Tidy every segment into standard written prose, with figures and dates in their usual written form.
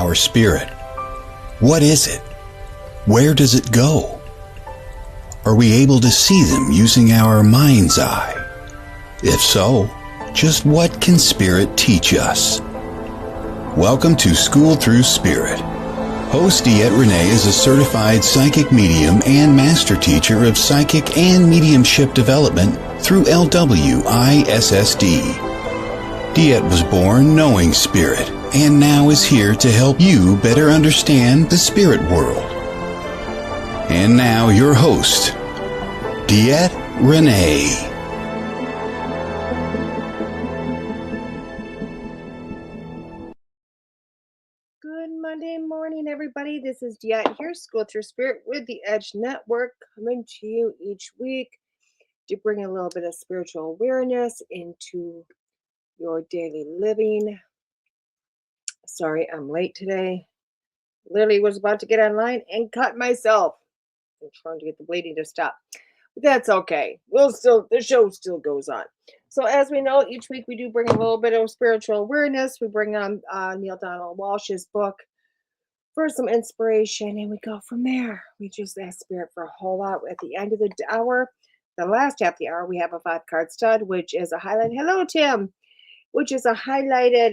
our spirit? What is it? Where does it go? Are we able to see them using our mind's eye? If so, just what can spirit teach us? Welcome to School Through Spirit. Host DeEtte Renee is a certified psychic medium and master teacher of psychic and mediumship development through LWISSD. DeEtte was born knowing spirit and now is here to help you better understand the spirit world. And now your host, DeEtte Renee. Good Monday morning, everybody. This is DeEtte here, School Through Spirit with the Edge Network, coming to you each week to bring a little bit of spiritual awareness into your daily living. Sorry, I'm late today. Literally was about to get online and cut myself. I'm trying to get the bleeding to stop. But that's okay. The show still goes on. So as we know, each week we do bring a little bit of spiritual awareness. We bring on Neil Donald Walsh's book for some inspiration, and we go from there. We just ask spirit for a whole lot. At the end of the hour, the last half of the hour, we have a 5-card stud, which is a highlight. Hello, Tim. Which is a highlighted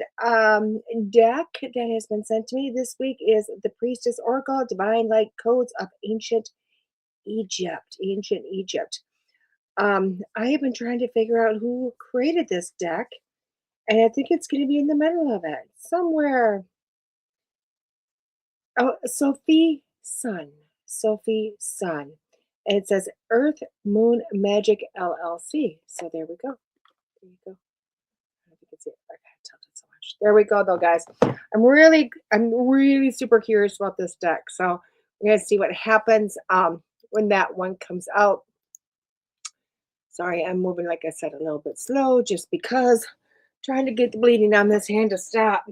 deck that has been sent to me. This week is the Priestess Oracle, Divine Light Codes of Ancient Egypt. I have been trying to figure out who created this deck, and I think it's going to be in the middle of it somewhere. Oh, Sophie Sun. And it says Earth Moon Magic LLC. So there we go. There you go. There we go, though, guys. I'm really super curious about this deck. So we're gonna see what happens when that one comes out. Sorry, I'm moving, like I said, a little bit slow just because trying to get the bleeding on this hand to stop.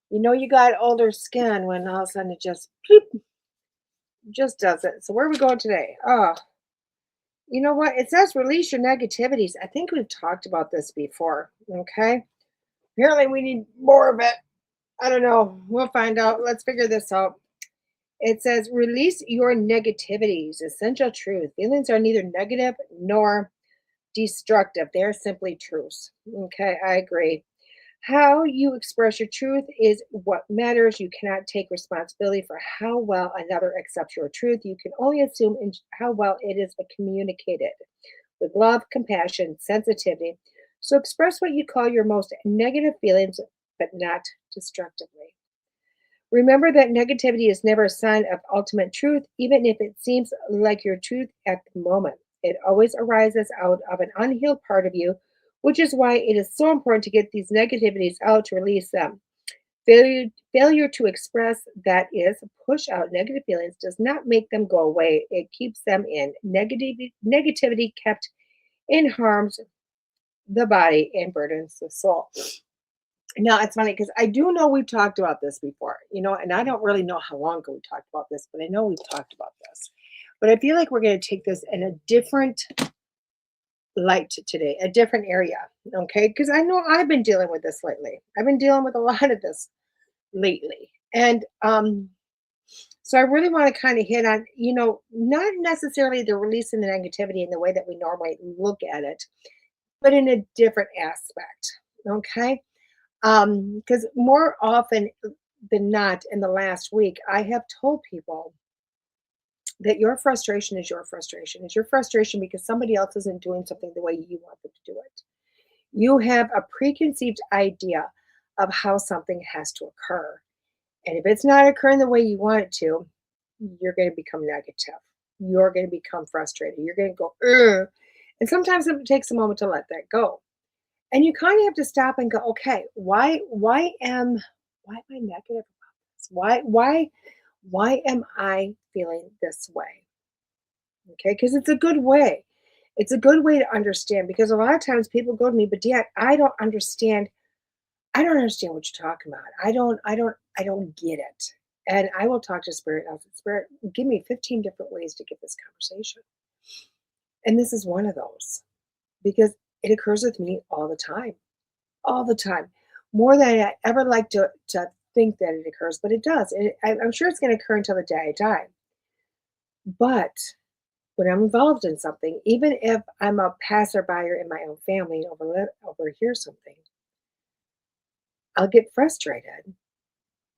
You know, you got older skin when all of a sudden it just bloop, just does it. So where are we going today? You know what? It says release your negativities. I think we've talked about this before. Okay. Apparently we need more of it. I don't know. We'll find out. Let's figure this out. It says release your negativities. Essential truth. Feelings are neither negative nor destructive. They're simply truths. Okay, I agree. How you express your truth is what matters. You cannot take responsibility for how well another accepts your truth. You can only assume how well it is communicated with love, compassion, sensitivity. So express what you call your most negative feelings, but not destructively. Remember that negativity is never a sign of ultimate truth, even if it seems like your truth at the moment. It always arises out of an unhealed part of you, which is why it is so important to get these negativities out, to release them. Failure to express, that is, push out negative feelings, does not make them go away. It keeps them in. Negativity kept in harms the body and burdens the soul. Now, it's funny because I do know we've talked about this before, and I don't really know how long ago we talked about this, but I know we've talked about this. But I feel like we're going to take this in a different light today, a different area, okay? Because I know I've been dealing with this lately. I've been dealing with a lot of this lately. And so I really want to kind of hit on, not necessarily the releasing the negativity in the way that we normally look at it, but in a different aspect, okay? Because more often than not in the last week, I have told people that your frustration is your frustration. It's your frustration because somebody else isn't doing something the way you want them to do it. You have a preconceived idea of how something has to occur. And if it's not occurring the way you want it to, you're going to become negative. You're going to become frustrated. You're going to go, ugh. And sometimes it takes a moment to let that go. And you kind of have to stop and go, okay, why am I negative about this? Why am I feeling this way? Okay, because it's a good way. It's a good way to understand, because a lot of times people go to me, but DeEtte, I don't understand what you're talking about. I don't get it. And I will talk to Spirit. Spirit, give me 15 different ways to get this conversation. And this is one of those, because it occurs with me all the time, more than I ever like to think that it occurs, but it does. I'm sure it's going to occur until the day I die. But when I'm involved in something, even if I'm a passerby in my own family and overhear something, I'll get frustrated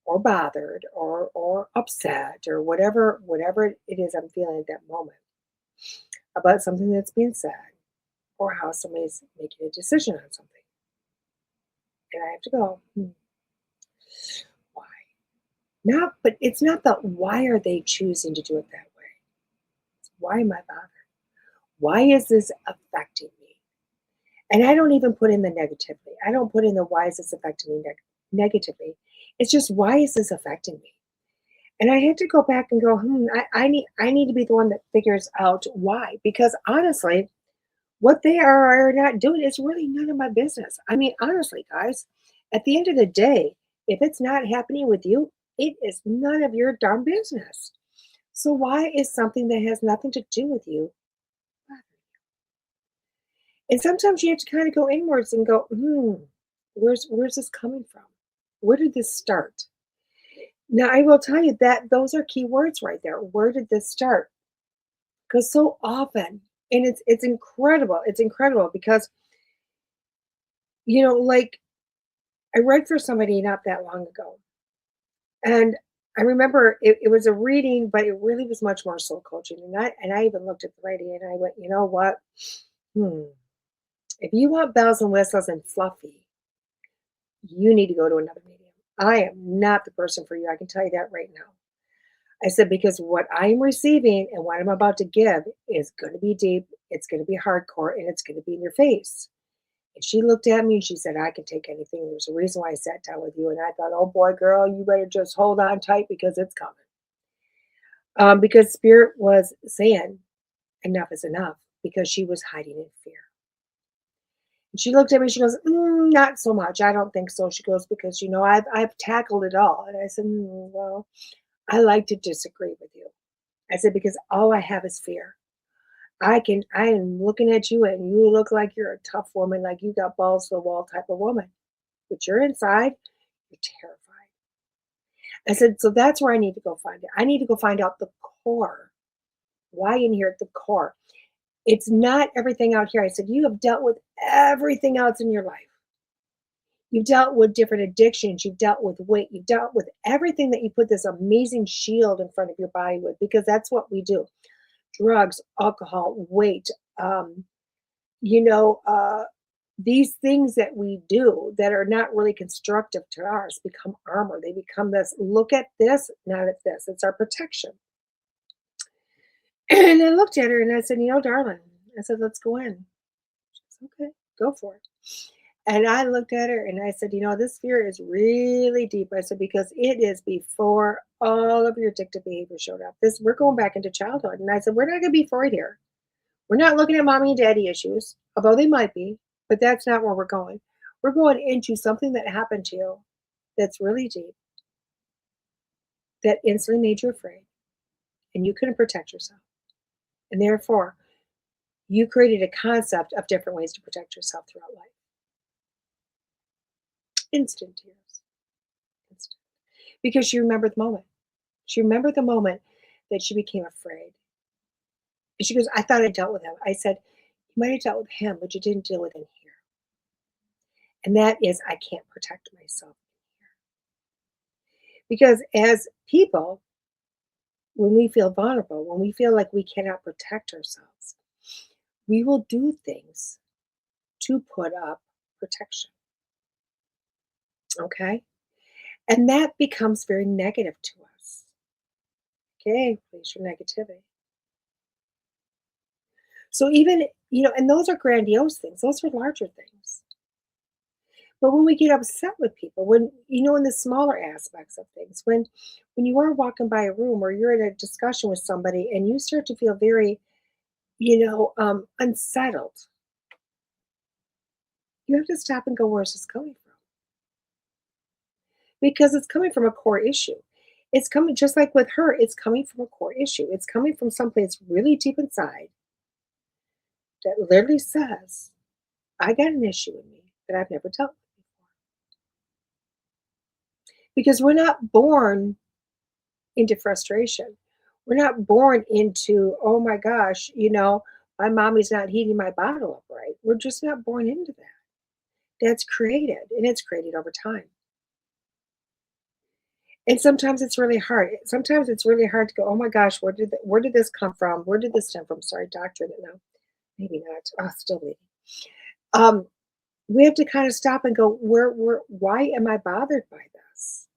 or bothered or upset or whatever it is I'm feeling at that moment about something that's being said or how somebody's making a decision on something. And I have to go, why? Not, but it's not the why are they choosing to do it that way? It's why am I bothered? Why is this affecting me? And I don't even put in the negatively. I don't put in the why is this affecting me negatively. It's just why is this affecting me? And I had to go back and go, I need to be the one that figures out why. Because honestly, what they are or not doing is really none of my business. I mean, honestly, guys, at the end of the day, if it's not happening with you, it is none of your darn business. So why is something that has nothing to do with you? And sometimes you have to kind of go inwards and go, where's this coming from? Where did this start? Now I will tell you that those are key words right there. Where did this start? Because so often, and it's incredible. It's incredible because like I read for somebody not that long ago, and I remember it was a reading, but it really was much more soul coaching. And I even looked at the lady and I went, you know what? Hmm. If you want bells and whistles and fluffy, you need to go to another medium. I am not the person for you. I can tell you that right now. I said, because what I'm receiving and what I'm about to give is going to be deep, it's going to be hardcore, and it's going to be in your face. And she looked at me and she said, I can take anything. There's a reason why I sat down with you. And I thought, oh boy, girl, you better just hold on tight because it's coming. Because Spirit was saying, enough is enough, because she was hiding in fear. And she looked at me, she goes, not so much. I don't think so. She goes, because, I've tackled it all. And I said, well, I like to disagree with you. I said, because all I have is fear. I am looking at you and you look like you're a tough woman, like you got balls to the wall type of woman. But you're inside, you're terrified. I said, so that's where I need to go find it. I need to go find out the core. Why in here at the core? It's not everything out here. I said, you have dealt with everything else in your life. You've dealt with different addictions. You've dealt with weight. You've dealt with everything that you put this amazing shield in front of your body with, because that's what we do. Drugs, alcohol, weight, you know, uh, these things that we do that are not really constructive to ours become armor. They become this, look at this, not at this. It's our protection. And I looked at her and I said, darling, I said, let's go in. She said, okay, go for it. And I looked at her and I said, this fear is really deep. I said, because it is before all of your addictive behavior showed up. We're going back into childhood. And I said, we're not going to be Freud here. We're not looking at mommy and daddy issues, although they might be, but that's not where we're going. We're going into something that happened to you that's really deep, that instantly made you afraid, and you couldn't protect yourself. And therefore, you created a concept of different ways to protect yourself throughout life. Instant tears. Instant. Because she remembered the moment. She remembered the moment that she became afraid. And she goes, I thought I dealt with him. I said, you might have dealt with him, but you didn't deal with him here. And that is, I can't protect myself here. Because as people, when we feel vulnerable, when we feel like we cannot protect ourselves, we will do things to put up protection. Okay? And that becomes very negative to us. Okay, please your negativity. So even, and those are grandiose things, those are larger things. But when we get upset with people, when, in the smaller aspects of things, when you are walking by a room or you're in a discussion with somebody and you start to feel very, unsettled, you have to stop and go, where's this coming from? Because it's coming from a core issue. It's coming, just like with her, it's coming from a core issue. It's coming from something that's really deep inside that literally says, I got an issue in me that I've never dealt with before. Because we're not born into frustration. We're not born into, oh my gosh, my mommy's not heating my bottle up right. We're just not born into that. That's created, and it's created over time. And sometimes it's really hard. Sometimes it's really hard to go, oh my gosh, where did this come from? Where did this stem from? Sorry, doctorate it now. Maybe not. Oh, still bleeding. Um, we have to kind of stop and go, why am I bothered by this?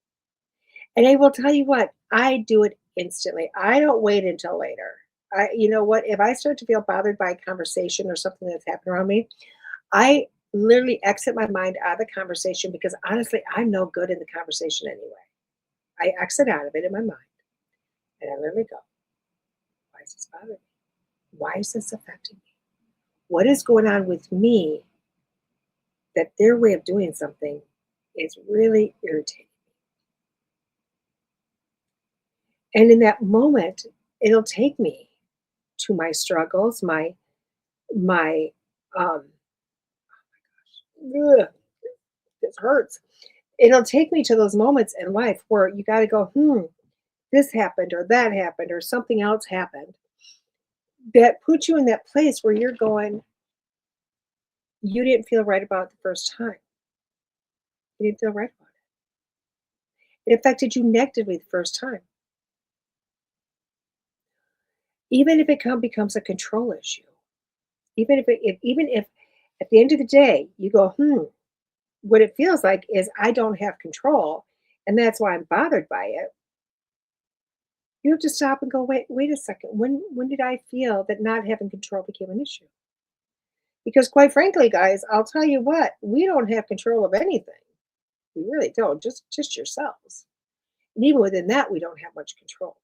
And I will tell you what, I do it instantly. I don't wait until later. You know what? If I start to feel bothered by a conversation or something that's happened around me, I literally exit my mind out of the conversation because honestly, I'm no good in the conversation anyway. I exit out of it in my mind and I literally go, why is this bothering me? Why is this affecting me? What is going on with me that their way of doing something is really irritating? And in that moment, it'll take me to my struggles, my um ugh, this hurts. It'll take me to those moments in life where you got to go, this happened or that happened or something else happened that puts you in that place where you're going, you didn't feel right about it the first time. You didn't feel right about it. It affected you negatively the first time. Even if becomes a control issue, even if at the end of the day you go, what it feels like is I don't have control, and that's why I'm bothered by it. You have to stop and go, wait a second. When did I feel that not having control became an issue? Because quite frankly, guys, I'll tell you what, we don't have control of anything. We really don't, just yourselves. And even within that, we don't have much control.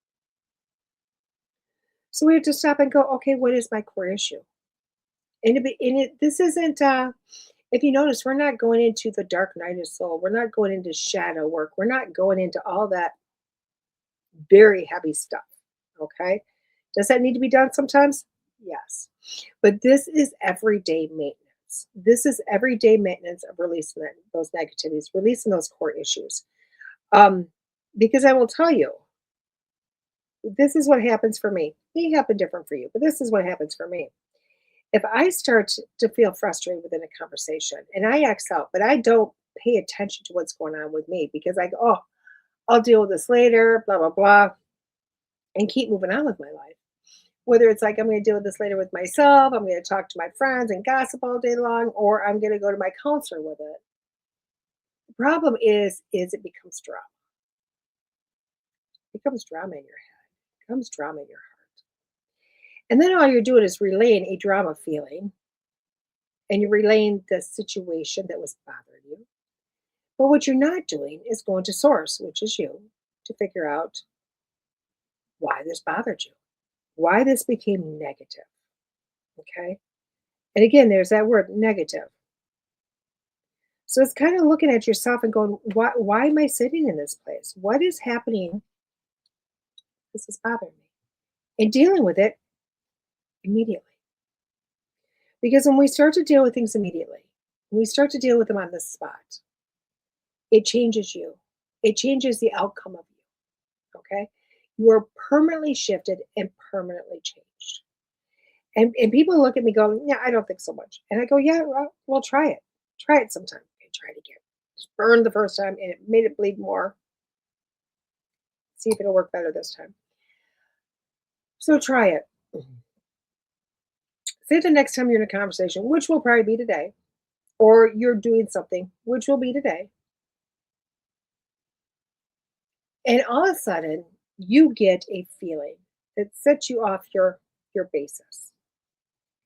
So we have to stop and go, okay, what is my core issue? This isn't if you notice, we're not going into the dark night of soul. We're not going into shadow work. We're not going into all that very heavy stuff. Okay. Does that need to be done sometimes? Yes. But this is everyday maintenance. This is everyday maintenance of releasing those negativities, releasing those core issues. Um, because I will tell you, this is what happens for me. It may happen different for you, but this is what happens for me. If I start to feel frustrated within a conversation and I X out, but I don't pay attention to what's going on with me because I go, oh, I'll deal with this later, blah, blah, blah, and keep moving on with my life. Whether it's like I'm going to deal with this later with myself, I'm going to talk to my friends and gossip all day long, or I'm going to go to my counselor with it. The problem is it becomes drama. It becomes drama in your head. It becomes drama in your heart. And then all you're doing is relaying a drama feeling and you're relaying the situation that was bothering you. But what you're not doing is going to source, which is you, to figure out why this bothered you, why this became negative. Okay. And again, there's that word negative. So it's kind of looking at yourself and going, why am I sitting in this place? What is happening? This is bothering me. And dealing with it immediately. Because when we start to deal with things immediately, when we start to deal with them on the spot, it changes you. It changes the outcome of you. Okay. You are permanently shifted and permanently changed. And people look at me going, yeah, I don't think so much. And I go, yeah, well, try it. Try it sometime. Okay, try it again. Just burned the first time and it made it bleed more. See if it'll work better this time. So try it. Say the next time you're in a conversation, which will probably be today, or you're doing something, which will be today. And all of a sudden, you get a feeling that sets you off your basis.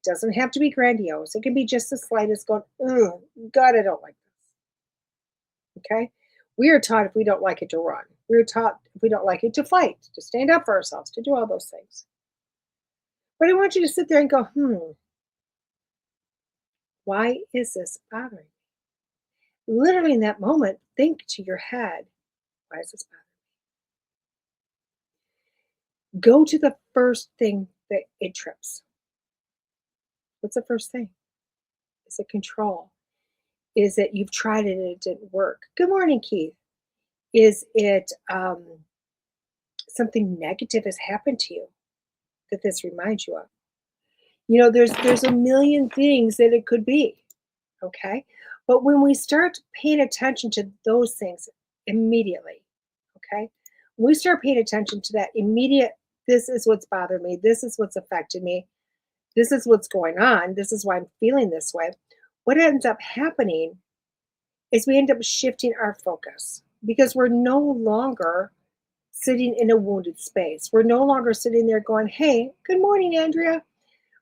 It doesn't have to be grandiose. It can be just the slightest going, oh, God, I don't like this. Okay? We are taught if we don't like it to run. We are taught if we don't like it to fight, to stand up for ourselves, to do all those things. But I want you to sit there and go, why is this bothering me? Literally in that moment, think to your head, why is this bothering me? Go to the first thing that it trips. What's the first thing? Is it control? Is it you've tried it and it didn't work? Good morning, Keith. Is it something negative has happened to you that this reminds you of? You know, there's a million things that it could be, okay? But when we start paying attention to those things immediately, okay? We start paying attention to that immediate, this is what's bothered me, this is what's affected me, this is what's going on, this is why I'm feeling this way. What ends up happening is we end up shifting our focus because we're no longer sitting in a wounded space. We're no longer sitting there going, hey, good morning, Andrea.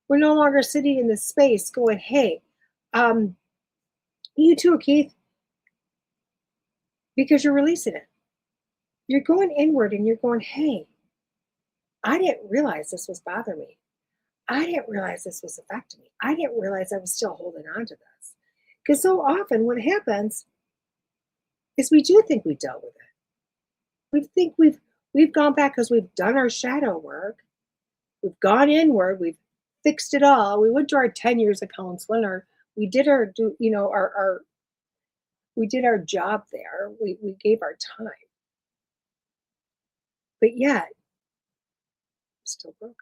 We're no longer sitting in this space going, hey, you too, Keith, because you're releasing it. You're going inward and you're going, hey, I didn't realize this was bothering me. I didn't realize this was affecting me. I didn't realize I was still holding on to this. Because so often what happens is we do think we dealt with it. We think we've gone back because we've done our shadow work. We've gone inward. We've fixed it all. We went to our 10 years of counseling, or we did our we did our job there. We gave our time. But yet, still broken.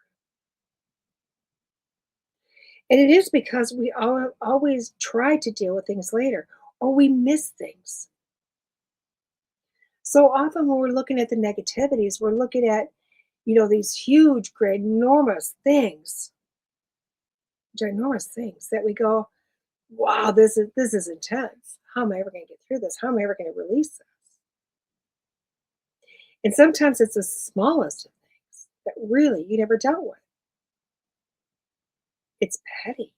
And it is because we always try to deal with things later, or we miss things. So often when we're looking at the negativities, we're looking at, these huge, great, ginormous things that we go, wow, this is intense. How am I ever going to get through this? How am I ever going to release this? And sometimes it's the smallest of things that really you never dealt with. It's petty.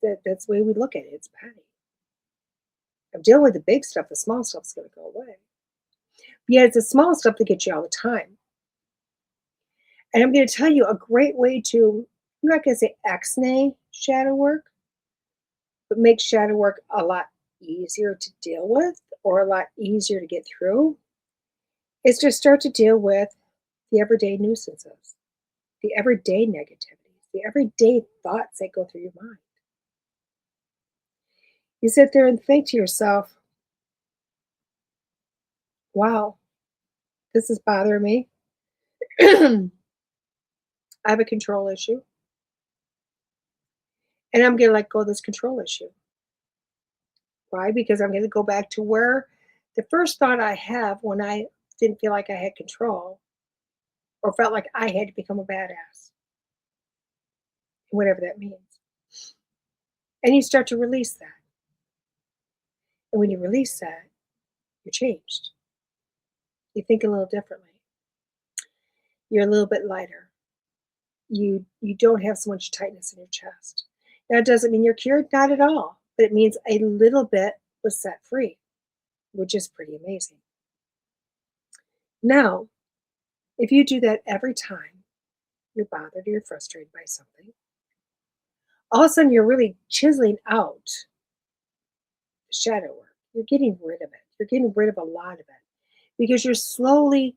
That's the way we look at it. It's petty. I'm dealing with the big stuff. The small stuff's going to go away. Yeah, it's the small stuff that gets you all the time. And I'm going to tell you a great way to, I'm not going to say ex-nay shadow work, but make shadow work a lot easier to deal with or a lot easier to get through, is to start to deal with the everyday nuisances, the everyday negativities, the everyday thoughts that go through your mind. You sit there and think to yourself, wow, this is bothering me. I have a control issue. And I'm going to let go of this control issue. Why? Because I'm going to go back to where the first thought I have when I didn't feel like I had control or felt like I had to become a badass, whatever that means. And you start to release that. And when you release that, you're changed. You think a little differently. You're a little bit lighter. You don't have so much tightness in your chest. Now, it doesn't mean you're cured, not at all, but it means a little bit was set free, which is pretty amazing. Now, if you do that every time you're bothered or you're frustrated by something, all of a sudden you're really chiseling out the shadow work. You're getting rid of it. You're getting rid of a lot of it because you're slowly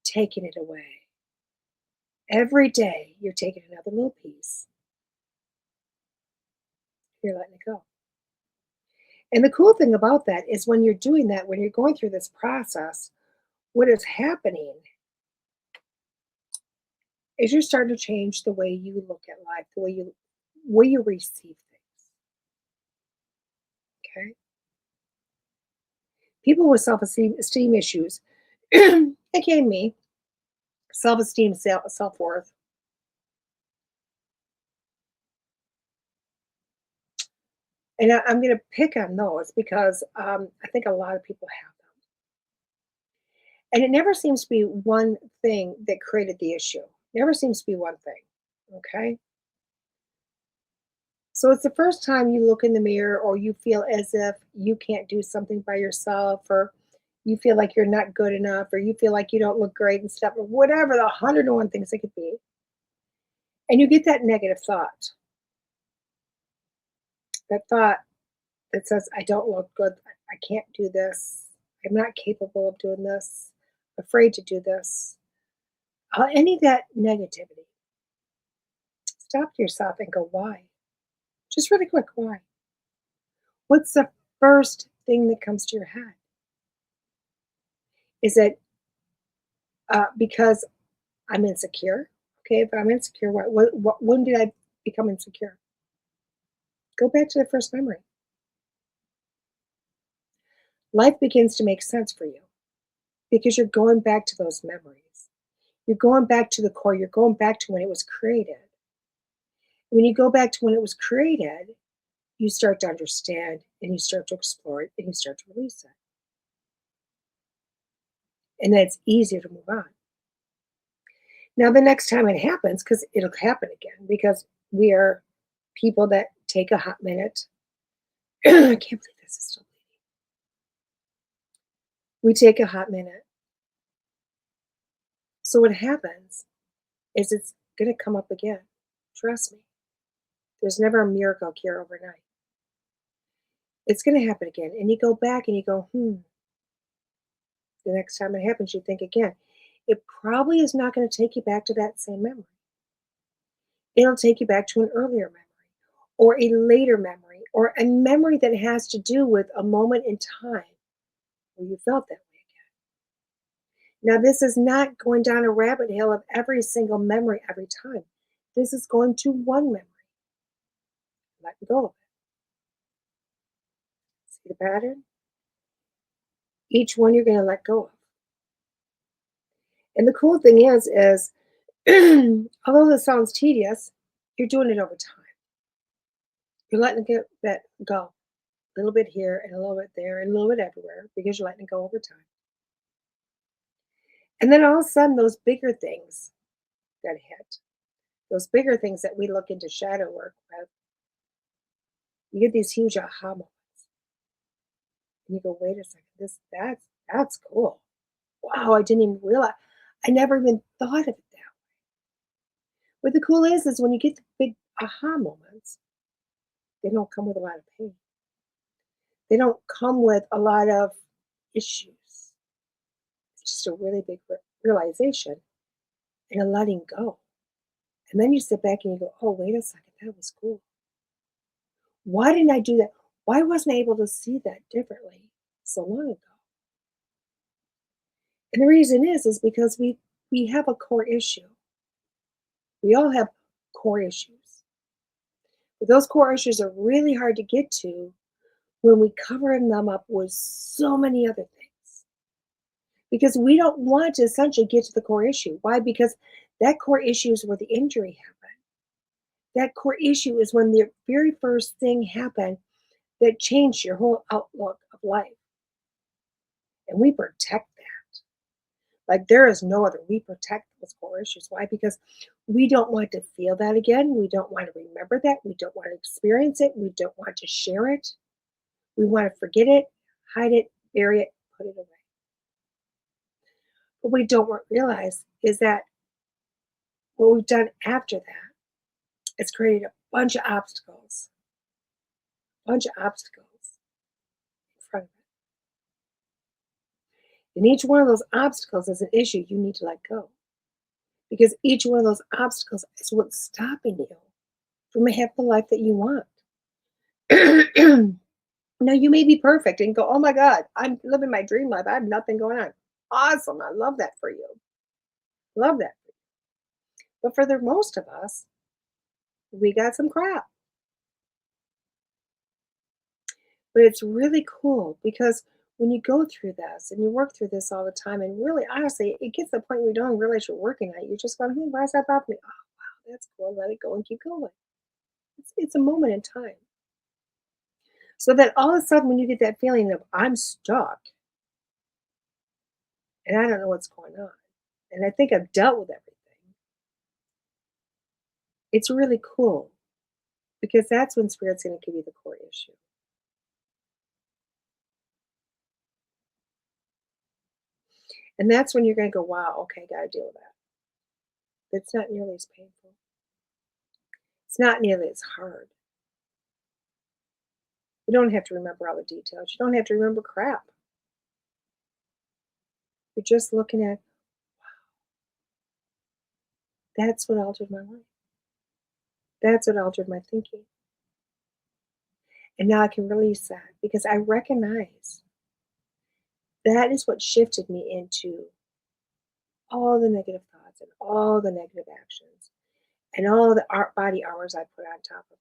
taking it away. Every day you're taking another little piece. You're letting it go. And the cool thing about that is when you're doing that, when you're going through this process, what is happening is you're starting to change the way you look at life, the way you receive things. Okay? People with self-esteem issues, aka me, self-esteem, self-worth, and I'm going to pick on those because I think a lot of people have them. And it never seems to be one thing that created the issue. Never seems to be one thing. Okay? So it's the first time you look in the mirror or you feel as if you can't do something by yourself, or you feel like you're not good enough, or you feel like you don't look great and stuff, or whatever the 101 things it could be. And you get that negative thought. That thought that says, I don't look good. I can't do this. I'm not capable of doing this. I'm afraid to do this. Any of that negativity. Stop yourself and go, why? Just really quick, why? What's the first thing that comes to your head? Is it because I'm insecure? Okay, if I'm insecure, when did I become insecure? Go back to the first memory. Life begins to make sense for you because you're going back to those memories. You're going back to the core. You're going back to when it was created. When you go back to when it was created, you start to understand and you start to explore it and you start to release it. And then it's easier to move on. Now, the next time it happens, because it'll happen again, because we are people that take a hot minute. I can't believe this is still bleeding. We take a hot minute. So what happens is it's going to come up again. Trust me. There's never a miracle cure overnight. It's going to happen again. And you go back and you go, The next time it happens, you think again. It probably is not going to take you back to that same memory. It'll take you back to an earlier memory or a later memory or a memory that has to do with a moment in time where you felt that way again. Now, this is not going down a rabbit hole of every single memory every time. This is going to one memory. Let go of it. See the pattern? Each one you're going to let go of. And the cool thing is although this sounds tedious, you're doing it over time. You're letting that go. A little bit here and a little bit there and a little bit everywhere because you're letting it go over time. And then all of a sudden, those bigger things that hit, those bigger things that we look into shadow work with, you get these huge aha moments. And you go, wait a second, that's cool. Wow, I didn't even realize. I never even thought of it that way. What the cool is when you get the big aha moments, they don't come with a lot of pain. They don't come with a lot of issues. It's just a really big realization and a letting go. And then you sit back and you go, oh, wait a second, that was cool. Why didn't I do that? Why wasn't I able to see that differently so long ago? And the reason is because we have a core issue. We all have core issues. But those core issues are really hard to get to when we cover them up with so many other things. Because we don't want to essentially get to the core issue. Why? Because that core issue is where the injury happened. That core issue is when the very first thing happened that changed your whole outlook of life. And we protect that. Like there is no other. We protect those core issues. Why? Because we don't want to feel that again. We don't want to remember that. We don't want to experience it. We don't want to share it. We want to forget it, hide it, bury it, put it away. What we don't realize is that what we've done after that is created a bunch of obstacles. In front of it. And each one of those obstacles is an issue you need to let go. Because each one of those obstacles is what's stopping you from having the life that you want. Now, you may be perfect and go, oh my God, I'm living my dream life. I have nothing going on. Awesome. I love that for you. Love that for you. But for the most of us, we got some crap. But it's really cool because when you go through this and you work through this all the time, and really, honestly, it gets to the point where you don't realize you're working at it. You're just going, why is that bothering me? Oh, wow, that's cool. Let it go and keep going. It's a moment in time. So that all of a sudden, when you get that feeling of I'm stuck and I don't know what's going on, and I think I've dealt with everything, it's really cool because that's when Spirit's going to give you the core issue. And that's when you're going to go, wow, okay, got to deal with that. It's not nearly as painful. It's not nearly as hard. You don't have to remember all the details. You don't have to remember crap. You're just looking at, that's what altered my life. That's what altered my thinking. And now I can release that because I recognize that is what shifted me into all the negative thoughts and all the negative actions and all the body armors I put on top of me.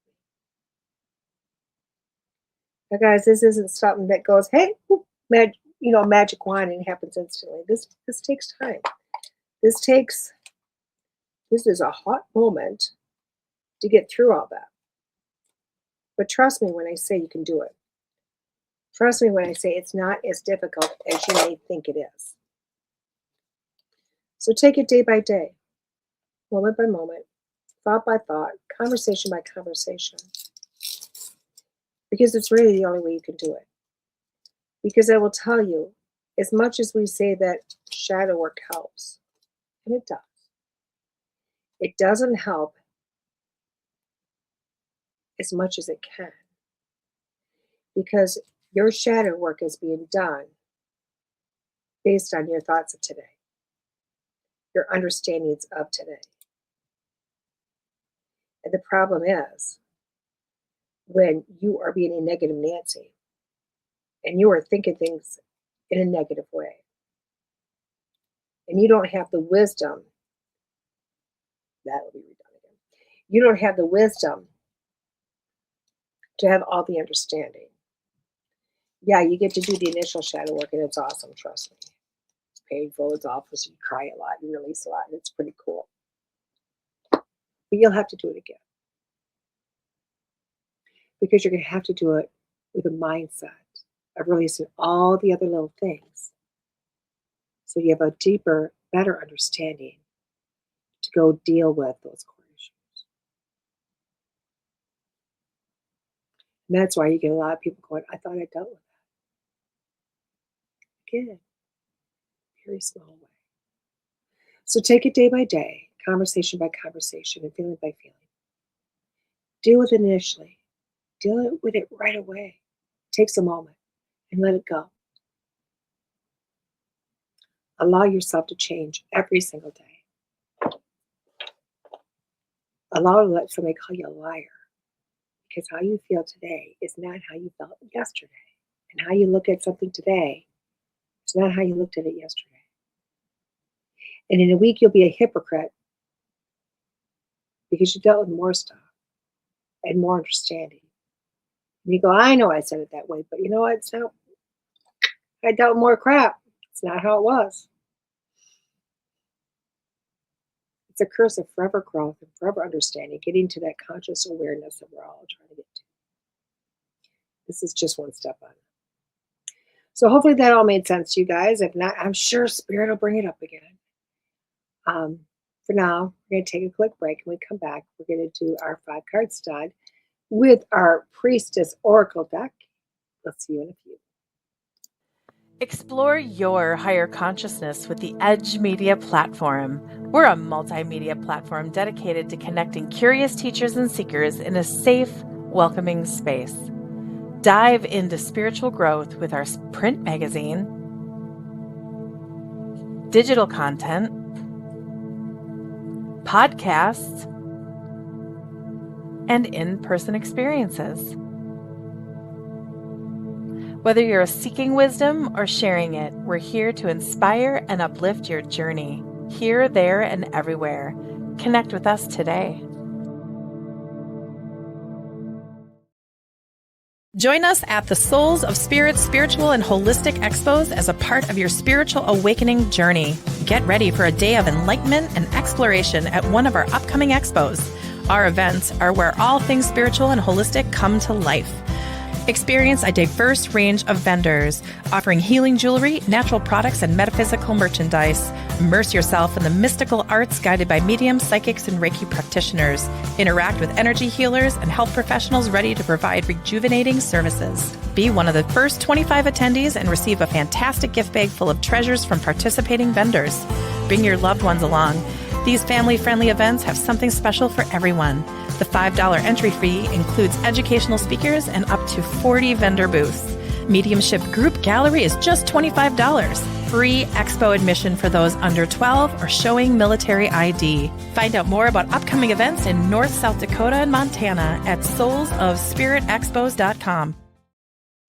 Now, guys, this isn't something that goes, hey, whoop, magic wand and it happens instantly. This takes time. This is a hot moment to get through all that. But trust me when I say you can do it. Trust me when I say it's not as difficult as you may think it is. So take it day by day, moment by moment, thought by thought, conversation by conversation. Because it's really the only way you can do it. Because I will tell you, as much as we say that shadow work helps, and it does, it doesn't help as much as it can. Because your shadow work is being done based on your thoughts of today, your understandings of today. And the problem is, when you are being a negative Nancy and you are thinking things in a negative way, and you don't have the wisdom, that'll be redone again. You don't have the wisdom to have all the understanding. Yeah, you get to do the initial shadow work and it's awesome, trust me. It's painful, it's awful, so you cry a lot, you release a lot, and it's pretty cool. But you'll have to do it again. Because you're going to have to do it with a mindset of releasing all the other little things. So you have a deeper, better understanding to go deal with those core issues. And that's why you get a lot of people going, I thought I dealt with that. Again, very small way. So take it day by day, conversation by conversation, and feeling by feeling. Deal with it initially. Deal with it right away. It takes a moment and let it go. Allow yourself to change every single day. Allow to let somebody call you a liar. Because how you feel today is not how you felt yesterday. And how you look at something today is not how you looked at it yesterday. And in a week, you'll be a hypocrite because you dealt with more stuff and more understanding. And you go, I know I said it that way, but you know what? It's not. I dealt with more crap. It's not how it was. It's a curse of forever growth and forever understanding, getting to that conscious awareness that we're all trying to get to. This is just one step on it. So hopefully that all made sense to you guys. If not, I'm sure Spirit will bring it up again. For now, we're going to take a quick break. When we come back, we're going to do our 5-card stud with our Priestess Oracle deck. Let's see you in a few. Explore your higher consciousness with the Edge Media platform. We're a multimedia platform dedicated to connecting curious teachers and seekers in a safe, welcoming space. Dive into spiritual growth with our print magazine, digital content, podcasts, and in-person experiences. Whether you're seeking wisdom or sharing it, we're here to inspire and uplift your journey, here, there, and everywhere. Connect with us today. Join us at the Souls of Spirit Spiritual and Holistic Expos as a part of your spiritual awakening journey. Get ready for a day of enlightenment and exploration at one of our upcoming expos. Our events are where all things spiritual and holistic come to life. Experience a diverse range of vendors offering healing jewelry, natural products, and metaphysical merchandise. Immerse yourself in the mystical arts guided by mediums, psychics, and Reiki practitioners. Interact with energy healers and health professionals ready to provide rejuvenating services. Be one of the first 25 attendees and receive a fantastic gift bag full of treasures from participating vendors. Bring your loved ones along. These family-friendly events have something special for everyone. The $5 entry fee includes educational speakers and up to 40 vendor booths. Mediumship group gallery is just $25. Free expo admission for those under 12 or showing military ID. Find out more about upcoming events in North, South Dakota, and Montana at soulsofspiritexpos.com.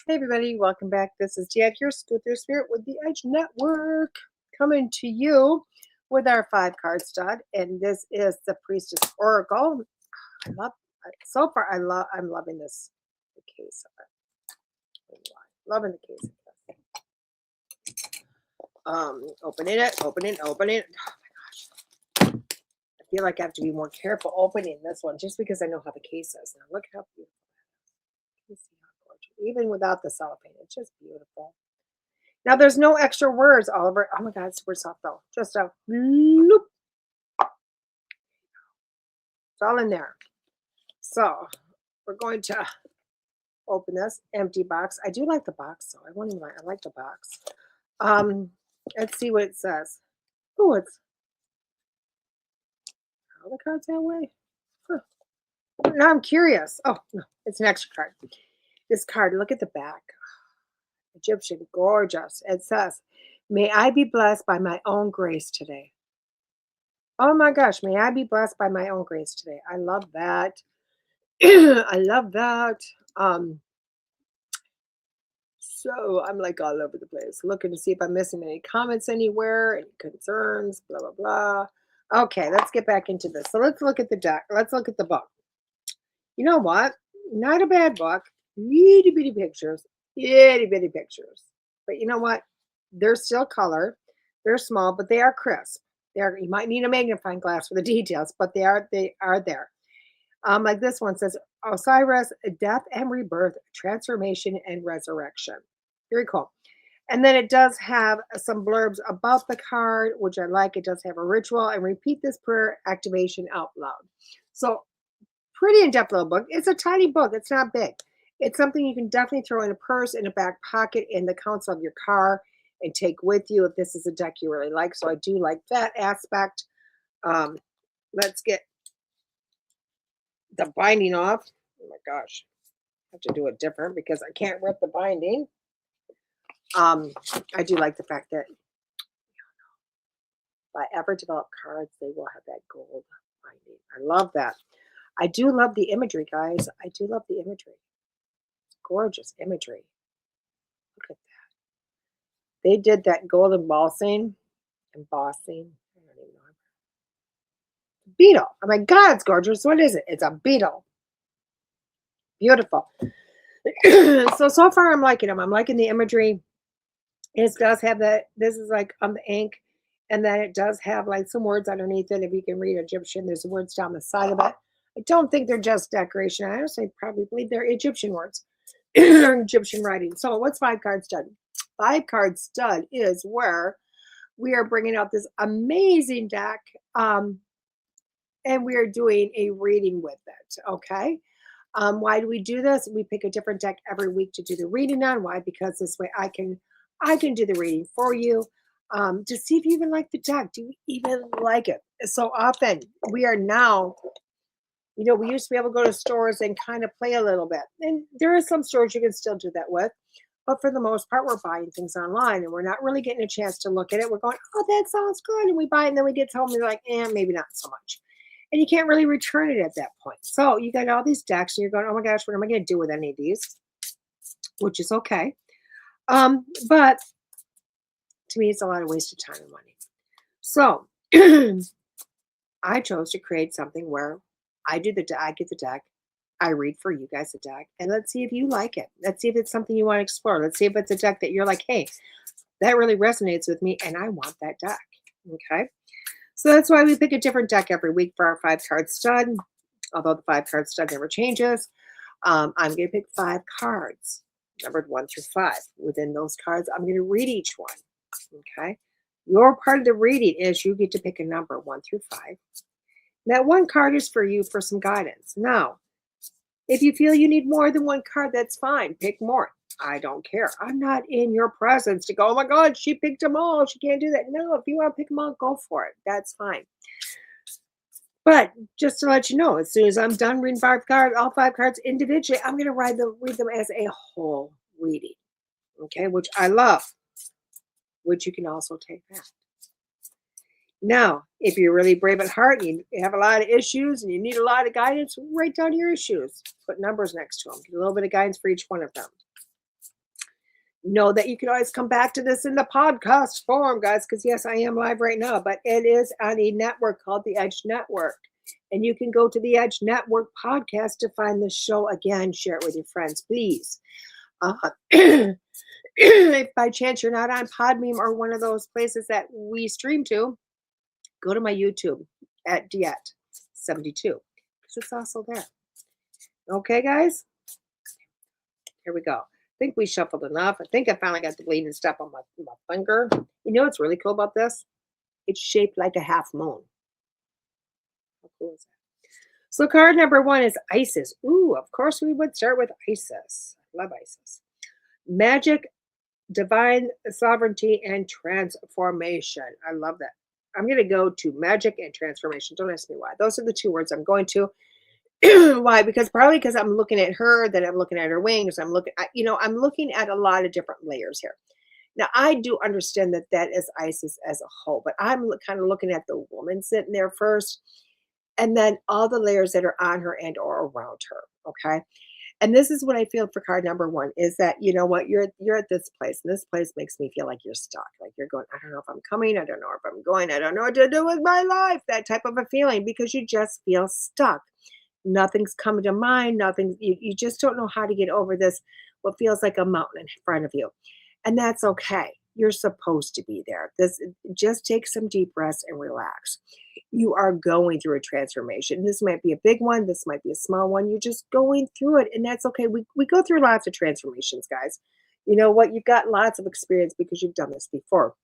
Hey everybody, welcome back. This is DeEtte, your School Through Spirit with the Edge Network, coming to you with our 5-card stud, and this is the Priestess Oracle. I'm loving the case of it. Loving the case of it. Opening it. Oh my gosh. I feel like I have to be more careful opening this one just because I know how the case is. Now look how beautiful that is. See how gorgeous. Even without the cellophane, it's just beautiful. Now there's no extra words, Oliver. Oh my God, it's super soft though. Just a loop. It's all in there. So we're going to open this empty box. I do like the box, though. I like the box. Let's see what it says. Oh, it's all the cards that way. Huh. Now I'm curious. Oh no, it's an extra card. This card, look at the back. Egyptian, gorgeous. It says, "May I be blessed by my own grace today." Oh my gosh, may I be blessed by my own grace today. I love that. I love that. So I'm like all over the place, looking to see if I'm missing any comments anywhere, any concerns, blah, blah, blah. Okay, let's get back into this. So let's look at the deck. Let's look at the book. You know what? Not a bad book. Itty bitty pictures. Itty bitty pictures. But you know what? They're still color. They're small, but they are crisp. You might need a magnifying glass for the details, but they are there. Like this one says, Osiris, death and rebirth, transformation and resurrection. Very cool. And then it does have some blurbs about the card, which I like. It does have a ritual and repeat this prayer activation out loud. So pretty in-depth little book. It's a tiny book. It's not big. It's something you can definitely throw in a purse, in a back pocket, in the console of your car, and take with you if this is a deck you really like. So I do like that aspect. Let's get the binding off. Oh my gosh. I have to do it different because I can't rip the binding. I do like the fact that if I ever develop cards, they will have that gold binding. I love that. I do love the imagery, guys. I do love the imagery. It's gorgeous imagery. Look at that. They did that gold embossing. I don't even know. Beetle. Oh my God, it's gorgeous. What is it? It's a beetle. Beautiful. So far I'm liking them. I'm liking the imagery. It does have that. This is like on the ink, and then it does have like some words underneath it. If you can read Egyptian, there's words down the side of it. I don't think they're just decoration. I honestly probably believe they're Egyptian words, Egyptian writing. So what's 5-card stud? 5-card stud is where we are bringing out this amazing deck, and we are doing a reading with it. Okay. Why do we do this? We pick a different deck every week to do the reading on. Why? Because this way I can do the reading for you, to see if you even like the deck. Do you even like it? So often we are now, we used to be able to go to stores and kind of play a little bit. And there are some stores you can still do that with. But for the most part, we're buying things online and we're not really getting a chance to look at it. We're going, oh, that sounds good. And we buy it and then we get home and we're like, maybe not so much. And you can't really return it at that point. So you got all these decks and you're going, oh my gosh, what am I going to do with any of these? Which is okay. But to me, it's a lot of wasted time and money. So I chose to create something where I get the deck, I read for you guys the deck, and let's see if you like it. Let's see if it's something you want to explore. Let's see if it's a deck that you're like, hey, that really resonates with me, and I want that deck. Okay. So that's why we pick a different deck every week for our 5-card stud. Although the 5-card stud never changes, I'm going to pick 5 cards, numbered 1 through 5. Within those cards, I'm going to read each one. Okay. Your part of the reading is you get to pick a number 1 through 5. That one card is for you for some guidance. Now, if you feel you need more than one card, that's fine. Pick more. I don't care. I'm not in your presence to go, oh my God, she picked them all. She can't do that. No, if you want to pick them all, go for it. That's fine. But just to let you know, as soon as I'm done reading all 5 cards individually, I'm going to read them as a whole reading. Okay, which I love, which you can also take back. Now, if you're really brave at heart and you have a lot of issues and you need a lot of guidance, write down your issues. Put numbers next to them. Get a little bit of guidance for each one of them. Know that you can always come back to this in the podcast form, guys, because yes, I am live right now, but it is on a network called the Edge Network. And you can go to the Edge Network podcast to find the show again. Share it with your friends, please. If by chance you're not on Podbeam or one of those places that we stream to, go to my YouTube at DeEtte72 because it's also there. Okay, guys? Here we go. I think we shuffled enough. I think I finally got the bleeding stuff on my finger. You know what's really cool about this? It's shaped like a half moon. How cool is that? So card number 1 is Isis. Ooh, of course we would start with Isis. I love Isis. Magic, divine sovereignty, and transformation. I love that. I'm going to go to magic and transformation. Don't ask me why. Those are the 2 words I'm going to. Why? Because I'm looking at her, then I'm looking at her wings. I'm looking at a lot of different layers here. Now, I do understand that is Isis as a whole, but I'm kind of looking at the woman sitting there first, and then all the layers that are on her and or around her. Okay. And this is what I feel for card number 1 is that, you know what, you're at this place, and this place makes me feel like you're stuck. Like you're going, I don't know if I'm coming. I don't know if I'm going. I don't know what to do with my life. That type of a feeling, because you just feel stuck. Nothing's coming to mind. You just don't know how to get over this, what feels like a mountain in front of you. And that's okay. You're supposed to be there. Just take some deep breaths and relax. You are going through a transformation. This might be a big one. This might be a small one. You're just going through it. And that's okay. We go through lots of transformations, guys. You know what? You've got lots of experience because you've done this before.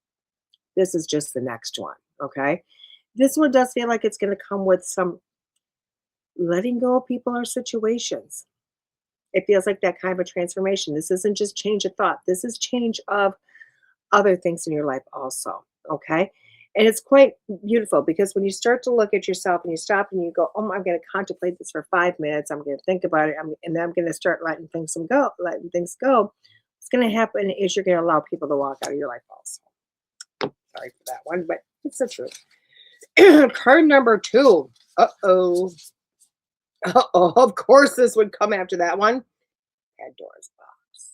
This is just the next one. Okay. This one does feel like it's going to come with some letting go of people or situations. It feels like that kind of a transformation. This isn't just change of thought. This is change of other things in your life also. Okay. And it's quite beautiful because when you start to look at yourself and you stop and you go, oh, I'm going to contemplate this for 5 minutes. I'm going to think about it. And then I'm going to start letting things go. What's going to happen is you're going to allow people to walk out of your life also. Sorry for that one, but it's the truth. Card number 2. Uh-oh. Of course this would come after that one. Pandora's box.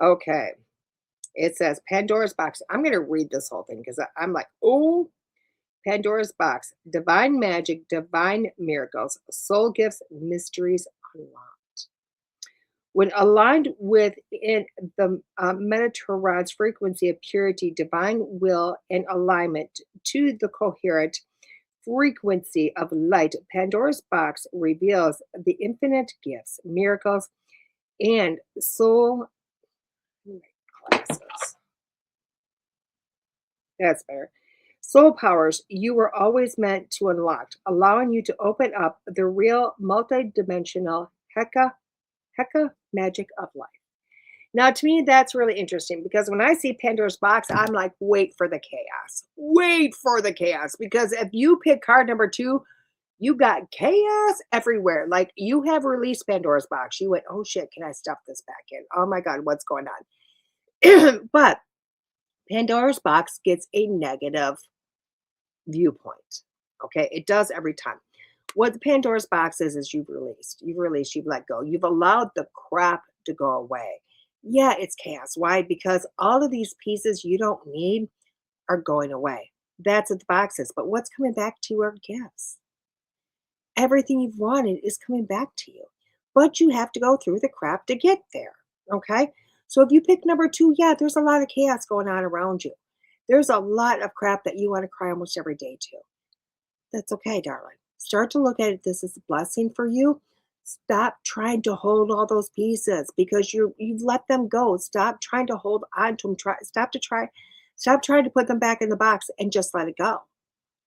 Okay. It says Pandora's box. I'm going to read this whole thing because I'm like, oh, Pandora's box. Divine magic, divine miracles, soul gifts, mysteries unlocked. When aligned with the Metatron's frequency of purity, divine will, and alignment to the coherent frequency of light, Pandora's box reveals the infinite gifts, miracles, and soul classes. That's better. Soul powers you were always meant to unlock, allowing you to open up the real multidimensional Heka magic of life. Now, to me, that's really interesting because when I see Pandora's box, I'm like, wait for the chaos. Wait for the chaos. Because if you pick card number 2, you got chaos everywhere. Like you have released Pandora's box. You went, oh shit, can I stuff this back in? Oh my God, what's going on? But Pandora's box gets a negative viewpoint. Okay, it does every time. What the Pandora's box is you've released, you've let go. You've allowed the crap to go away. Yeah, it's chaos. Why? Because all of these pieces you don't need are going away. That's what the box is. But what's coming back to you are gifts. Everything you've wanted is coming back to you. But you have to go through the crap to get there. Okay? So if you pick number 2, yeah, there's a lot of chaos going on around you. There's a lot of crap that you want to cry almost every day to. That's okay, darling. Start to look at it. This is a blessing for you. Stop trying to hold all those pieces because you've let them go. Stop trying to hold on to them. Stop trying to put them back in the box and just let it go.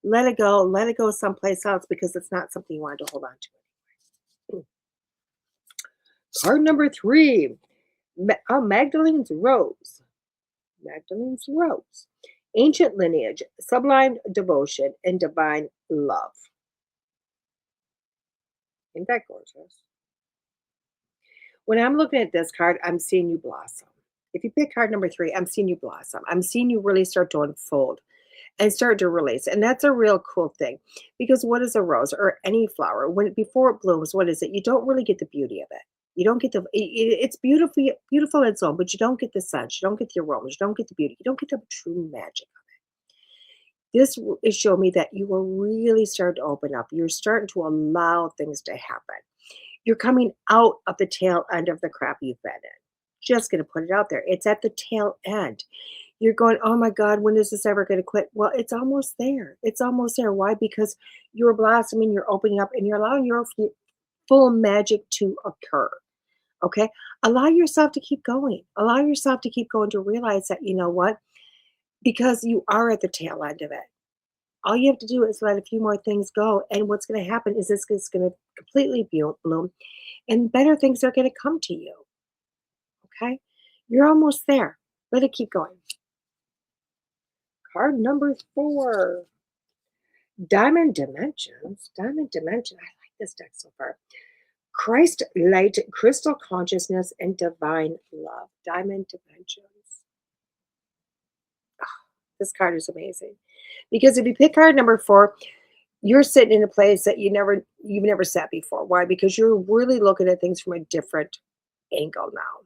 Let it go. Let it go someplace else because it's not something you wanted to hold on to anyway. Card number 3. Magdalene's Rose. Magdalene's Rose. Ancient lineage, sublime devotion, and divine love. Isn't that gorgeous? When I'm looking at this card, I'm seeing you blossom. If you pick card number 3, I'm seeing you blossom. I'm seeing you really start to unfold and start to release. And that's a real cool thing because what is a rose or any flower? Before it blooms, what is it? You don't really get the beauty of it. You don't get it's beautiful, beautiful in its own, but you don't get the scent, you don't get the aromas, you don't get the beauty, you don't get the true magic. This is showing me that you are really starting to open up. You're starting to allow things to happen. You're coming out of the tail end of the crap you've been in. Just going to put it out there. It's at the tail end. You're going, oh my God, when is this ever going to quit? Well, it's almost there. It's almost there. Why? Because you're blossoming, you're opening up, and you're allowing your full magic to occur. Okay? Allow yourself to keep going. Allow yourself to keep going to realize that, you know what? Because you are at the tail end of it. All you have to do is let a few more things go. And what's going to happen is this is going to completely bloom and better things are going to come to you. Okay? You're almost there. Let it keep going. Card number 4. Diamond Dimensions. Diamond Dimension. I like this deck so far. Christ, light, crystal consciousness, and divine love. Diamond Dimensions. This card is amazing. Because if you pick card number 4, you're sitting in a place that you've never sat before. Why? Because you're really looking at things from a different angle now.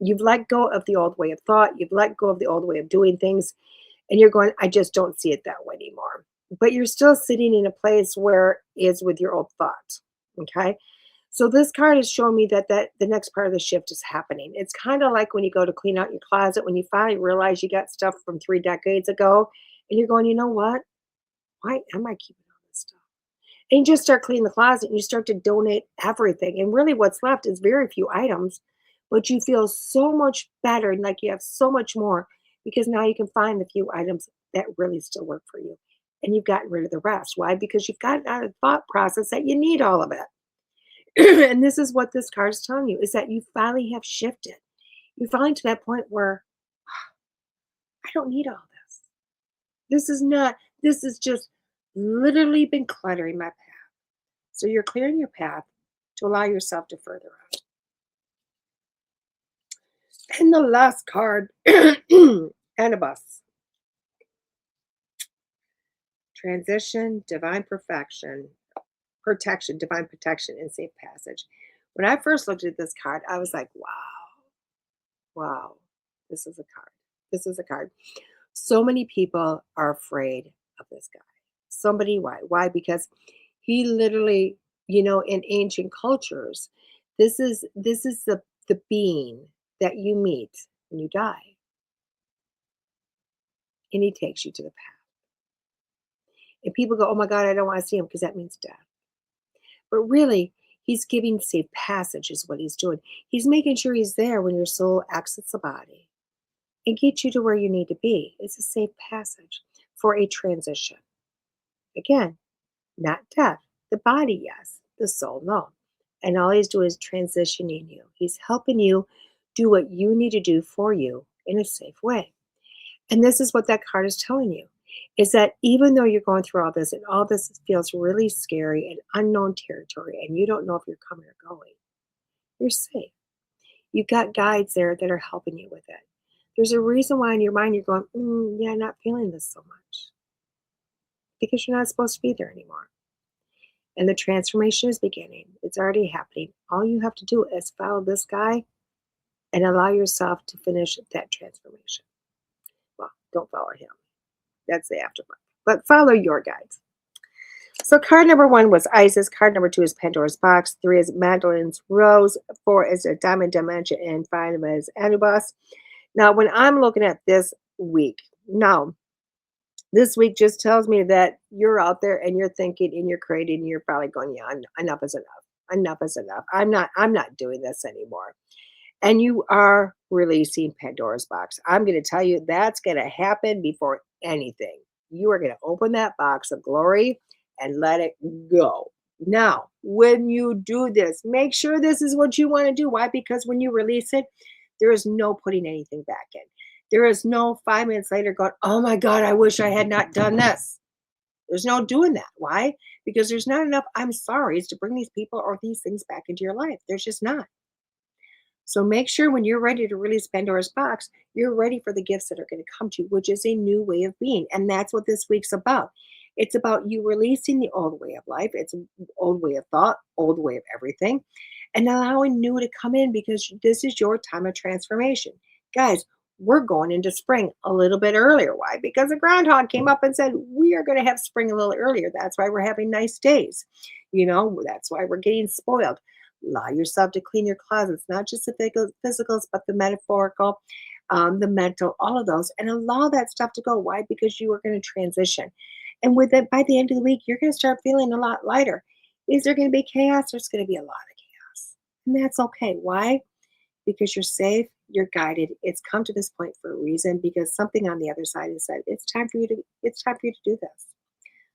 You've let go of the old way of thought. You've let go of the old way of doing things. And you're going, I just don't see it that way anymore. But you're still sitting in a place where it's with your old thoughts. Okay? So this card is showing me that the next part of the shift is happening. It's kind of like when you go to clean out your closet, when you finally realize you got stuff from 3 decades ago, and you're going, you know what? Why am I keeping all this stuff? And you just start cleaning the closet and you start to donate everything. And really what's left is very few items, but you feel so much better and like you have so much more because now you can find the few items that really still work for you. And you've gotten rid of the rest. Why? Because you've gotten out of the thought process that you need all of it. And this is what this card is telling you, is that you finally have shifted. You finally to that point where I don't need all this. This is just literally been cluttering my path. So you're clearing your path to allow yourself to further out. And the last card, Anubis. Transition, divine perfection, protection, divine protection, and safe passage. When I first looked at this card, I was like, wow, this is a card. This is a card. So many people are afraid of this guy. Why? Why? Because he literally, in ancient cultures, this is the being that you meet when you die. And he takes you to the path. And people go, oh my God, I don't want to see him because that means death. But really, he's giving safe passage is what he's doing. He's making sure he's there when your soul exits the body and gets you to where you need to be. It's a safe passage for a transition. Again, not death. The body, yes. The soul, no. And all he's doing is transitioning you. He's helping you do what you need to do for you in a safe way. And this is what that card is telling you, is that even though you're going through all this and all this feels really scary and unknown territory and you don't know if you're coming or going, you're safe. You've got guides there that are helping you with it. There's a reason why in your mind you're going, yeah, I'm not feeling this so much. Because you're not supposed to be there anymore. And the transformation is beginning. It's already happening. All you have to do is follow this guy and allow yourself to finish that transformation. Well, don't follow him. That's the aftermath. But follow your guides. So card number 1 was Isis. Card number 2 is Pandora's Box. 3 is Magdalene's Rose. 4 is a Diamond Dimension. And 5 is Anubis. Now, when I'm looking at this week, this week just tells me that you're out there and you're thinking and you're creating and you're probably going, yeah, enough is enough. Enough is enough. I'm not doing this anymore. And you are releasing Pandora's Box. I'm going to tell you that's going to happen before anything. You are going to open that box of glory and let it go. Now, when you do this, make sure this is what you want to do. Why? Because when you release it, there is no putting anything back in. There is no 5 minutes later going, oh my God, I wish I had not done this. There's no doing that. Why? Because there's not enough I'm sorry's to bring these people or these things back into your life. There's just not. So make sure when you're ready to release Pandora's Box, you're ready for the gifts that are going to come to you, which is a new way of being. And that's what this week's about. It's about you releasing the old way of life. It's an old way of thought, old way of everything. and allowing new to come in because this is your time of transformation. Guys, we're going into spring a little bit earlier. Why? Because the groundhog came up and said, we are going to have spring a little earlier. That's why we're having nice days. That's why we're getting spoiled. Allow yourself to clean your closets, not just the physicals, but the metaphorical, the mental, all of those, and allow that stuff to go. Why? Because you are going to transition. And with it, by the end of the week, you're going to start feeling a lot lighter. Is there going to be chaos? There's going to be a lot of chaos. And that's okay. Why? Because you're safe, you're guided. It's come to this point for a reason, because something on the other side has said, it's time for you to do this.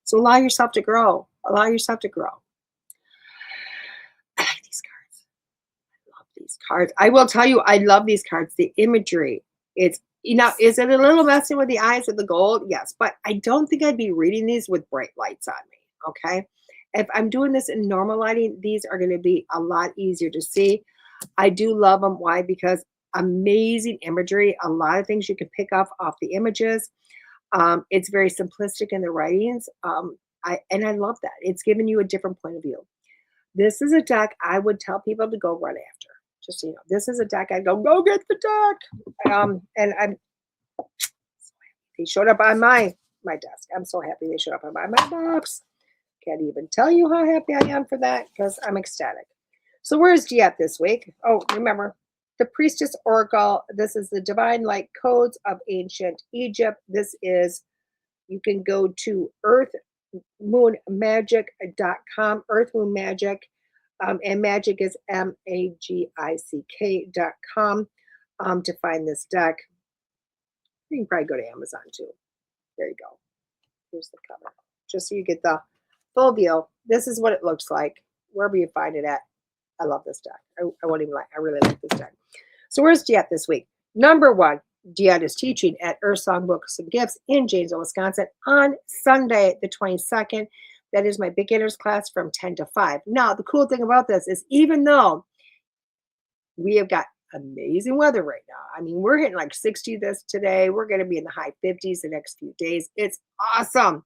So allow yourself to grow. Allow yourself to grow. I like these cards. I love these cards. I will tell you, I love these cards. The imagery. Is it a little messy with the eyes of the gold? Yes, but I don't think I'd be reading these with bright lights on me. Okay. If I'm doing this in normal lighting, these are going to be a lot easier to see. I do love them. Why? Because amazing imagery. A lot of things you can pick up off the images. It's very simplistic in the writings. I love that. It's giving you a different point of view. This is a deck I would tell people to go run after. Just so you know, this is a deck I'd go get the deck. And I'm so happy they showed up on my desk. I'm so happy they showed up on my box. Can't even tell you how happy I am for that, because I'm ecstatic. So where's DeEtte this week? Oh, remember, the Priestess Oracle. This is the Divine Light Codes of Ancient Egypt. This is, you can go to earthmoonmagic.com, Earth Moon Magic, and magic is magick.com to find this deck. You can probably go to Amazon too. There you go. Here's the cover, just so you get the full view. This is what it looks like, wherever you find it at. I love this deck. I won't even lie. I really like this deck. So where's DeEtte this week? Number one, DeEtte is teaching at Earth Song Books and Gifts in Janesville, Wisconsin on Sunday, the 22nd. That is my beginner's class from 10 to 5. Now, the cool thing about this is, even though we have got amazing weather right now, I mean, we're hitting like 60 today. We're going to be in the high 50s the next few days. It's awesome.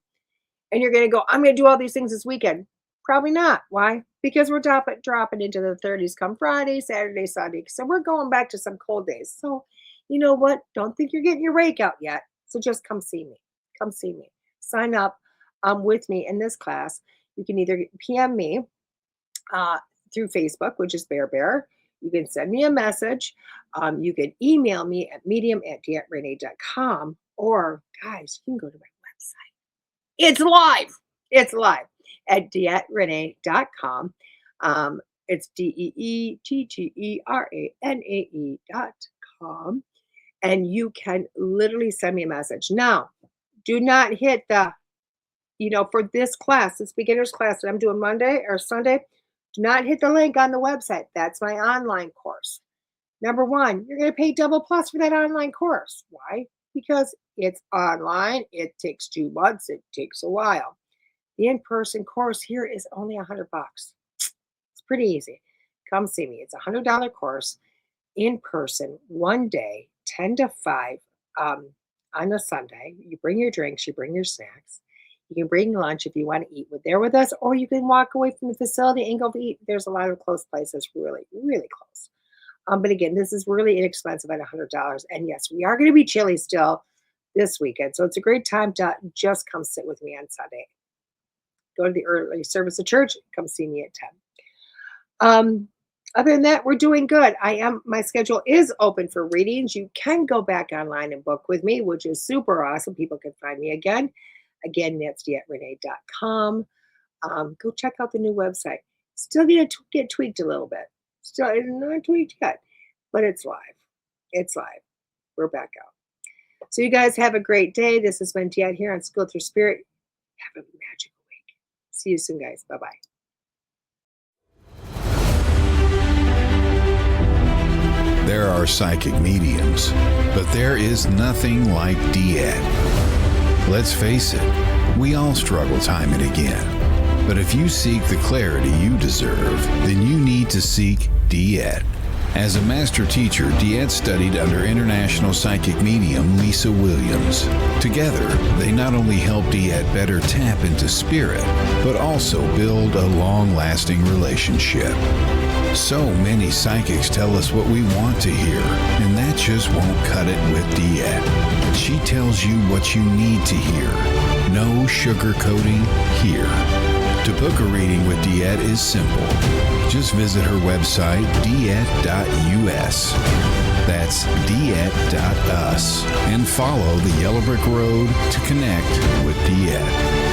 And you're going to go, I'm going to do all these things this weekend. Probably not. Why? Because we're dropping into the 30s come Friday, Saturday, Sunday. So we're going back to some cold days. So you know what? Don't think you're getting your rake out yet. So just come see me. Come see me. Sign up with me in this class. You can either PM me through Facebook, which is Bear Bear. You can send me a message. You can email me at medium@DeEtteRenee.com. Or, guys, you can go to my website. It's live. It's live at DeEtteRenee.com. It's DeEtteRenee.com. And you can literally send me a message. Now, do not hit the, for this class, this beginner's class that I'm doing Monday or Sunday, do not hit the link on the website. That's my online course. Number one, you're going to pay double plus for that online course. Why? Because it's online. It takes 2 months. It takes a while. The in-person course here is only $100. It's pretty easy. Come see me. It's a $100 course in person, 1 day, 10 to 5 on a Sunday. You bring your drinks, you bring your snacks. You can bring lunch if you want to eat there with us, or you can walk away from the facility and go eat. There's a lot of close places, really, really close. But again, this is really inexpensive at $100. And yes, we are going to be chilly still this weekend. So it's a great time to just come sit with me on Sunday. Go to the early service of church, come see me at 10. Other than that, we're doing good. My schedule is open for readings. You can go back online and book with me, which is super awesome. People can find me again. Again, that's DeEtteRenee.com. Go check out the new website. Still going to get tweaked a little bit. Still not tweaked yet, but it's live. It's live. We're back out. So you guys have a great day. This has been DeEtte here on School Through Spirit. Have a magical week. See you soon, guys. Bye-bye. There are psychic mediums, but there is nothing like DeEtte. Let's face it, we all struggle time and again. But if you seek the clarity you deserve, then you need to seek DeEtte. As a master teacher, DeEtte studied under international psychic medium Lisa Williams. Together, they not only help DeEtte better tap into spirit, but also build a long-lasting relationship. So many psychics tell us what we want to hear, and that just won't cut it with DeEtte. She tells you what you need to hear. No sugarcoating here. To book a reading with DeEtte is simple. Just visit her website, DeEtte.us. That's DeEtte.us. And follow the Yellow Brick Road to connect with DeEtte.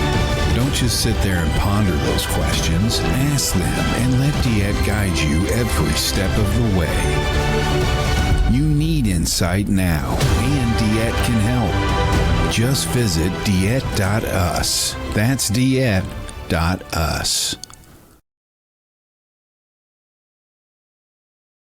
Don't just sit there and ponder those questions. Ask them and let DeEtte guide you every step of the way. You need insight now, and DeEtte can help. Just visit DeEtte.us. That's DeEtte.us.